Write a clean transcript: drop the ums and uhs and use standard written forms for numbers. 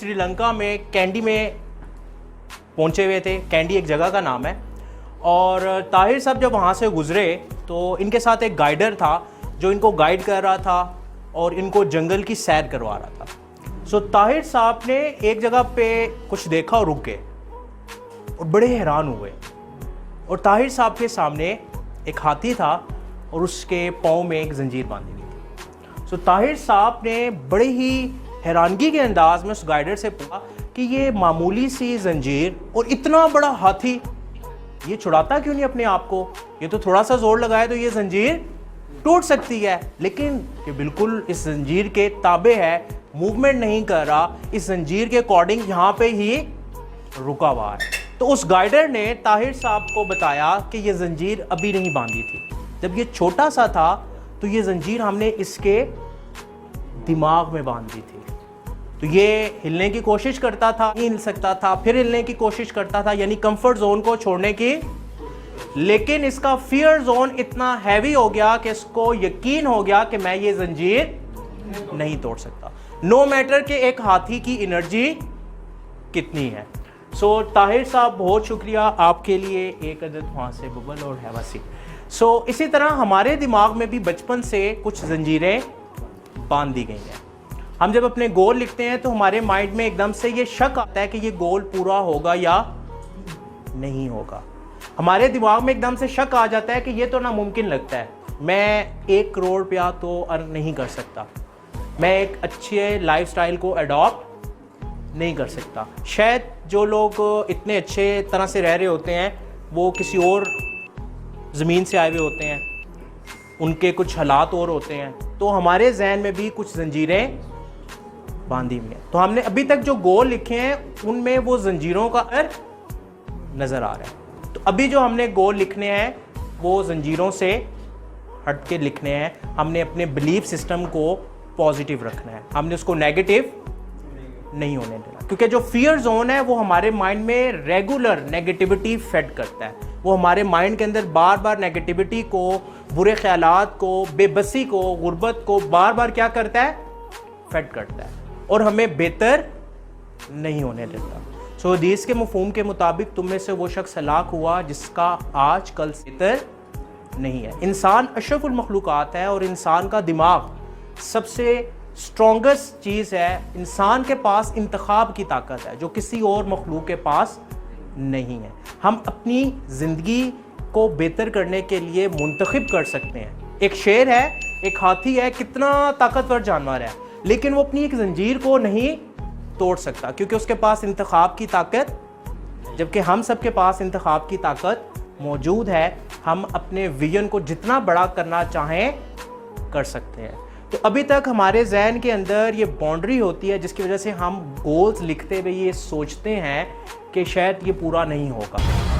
श्रीलंका में कैंडी में पहुंचे हुए थे। कैंडी एक जगह का नाम है। और ताहिर साहब जब वहाँ से गुजरे तो इनके साथ एक गाइडर था जो इनको गाइड कर रहा था और इनको जंगल की सैर करवा रहा था। सो ताहिर साहब ने एक जगह पे कुछ देखा और रुक गए और बड़े हैरान हुए। और ताहिर साहब के सामने एक हाथी था और उसके पाँव में एक जंजीर बांधी हुई थी। सो ताहिर साहब ने बड़े ही हैरानगी के अंदाज में उस गाइडर से पूछा कि ये मामूली सी जंजीर और इतना बड़ा हाथी ये छुड़ाता क्यों नहीं अपने आप को? ये तो थोड़ा सा जोर लगाए तो ये जंजीर टूट सकती है, लेकिन ये बिल्कुल इस जंजीर के ताबे है, मूवमेंट नहीं कर रहा, इस जंजीर के अकॉर्डिंग यहाँ पे ही रुका हुआ है। तो उस गाइडर ने ताहिर साहब को बताया कि ये जंजीर अभी नहीं बांधी थी, जब ये छोटा सा था तो ये जंजीर हमने इसके दिमाग में बांधी थी। तो ये हिलने की कोशिश करता था, नहीं हिल सकता था, फिर हिलने की कोशिश करता था, यानी कंफर्ट जोन को छोड़ने की, लेकिन इसका फियर जोन इतना हैवी हो गया कि इसको यकीन हो गया कि मैं ये जंजीर नहीं तोड़ सकता, नो मैटर कि एक हाथी की एनर्जी कितनी है। सो ताहिर साहब बहुत शुक्रिया आपके लिए, एक अदद वहाँ से बबल और हैव अ सीट। सो इसी तरह हमारे दिमाग में भी बचपन से कुछ जंजीरें बांध दी गई हैं। हम जब अपने गोल लिखते हैं तो हमारे माइंड में एकदम से ये शक आता है कि ये गोल पूरा होगा या नहीं होगा। हमारे दिमाग में एकदम से शक आ जाता है कि ये तो नामुमकिन लगता है, मैं 1 करोड़ रुपया तो अर्न नहीं कर सकता, मैं एक अच्छे लाइफस्टाइल को अडॉप्ट नहीं कर सकता। शायद जो लोग इतने अच्छे तरह से रह रहे होते हैं वो किसी और ज़मीन से आए हुए होते हैं, उनके कुछ हालात और होते हैं, तो हमारे जहन में भी कुछ जंजीरें बांधी हुई हैं। तो हमने अभी तक जो गोल लिखे हैं उनमें वो जंजीरों का असर नज़र आ रहा है। तो अभी जो हमने गोल लिखने हैं वो जंजीरों से हट के लिखने हैं। हमने अपने बिलीफ सिस्टम को पॉजिटिव रखना है, हमने उसको नेगेटिव नहीं होने देना, क्योंकि जो फियर जोन है वो हमारे माइंड में रेगुलर नेगेटिविटी फेड करता है। वो हमारे माइंड के अंदर बार बार नेगेटिविटी को, बुरे ख्यालात को, बेबसी को, गुर्बत को बार बार क्या करता है? फेड करता है और हमें बेहतर नहीं होने देता। सो हदीस के मफहूम के मुताबिक तुम में से वो शख्स हलाक हुआ जिसका आज कल से बेहतर नहीं है। इंसान अशरफुल मखलूक़ात है और इंसान का दिमाग सबसे स्ट्रॉन्गेस्ट चीज़ है। इंसान के पास इंतखाब की ताकत है जो किसी और मखलूक के पास नहीं है। हम अपनी ज़िंदगी को बेहतर करने के लिए मुंतखब कर सकते हैं। एक शेर है, एक हाथी है, कितना ताकतवर जानवर है, लेकिन वो अपनी एक जंजीर को नहीं तोड़ सकता क्योंकि उसके पास इंतखाब की ताकत, जबकि हम सब के पास इंतखाब की ताकत मौजूद है। हम अपने विजन को जितना बड़ा करना चाहें कर सकते हैं। तो अभी तक हमारे जहन के अंदर ये बाउंड्री होती है जिसकी वजह से हम गोल्स लिखते हुए ये सोचते हैं कि शायद ये पूरा नहीं होगा।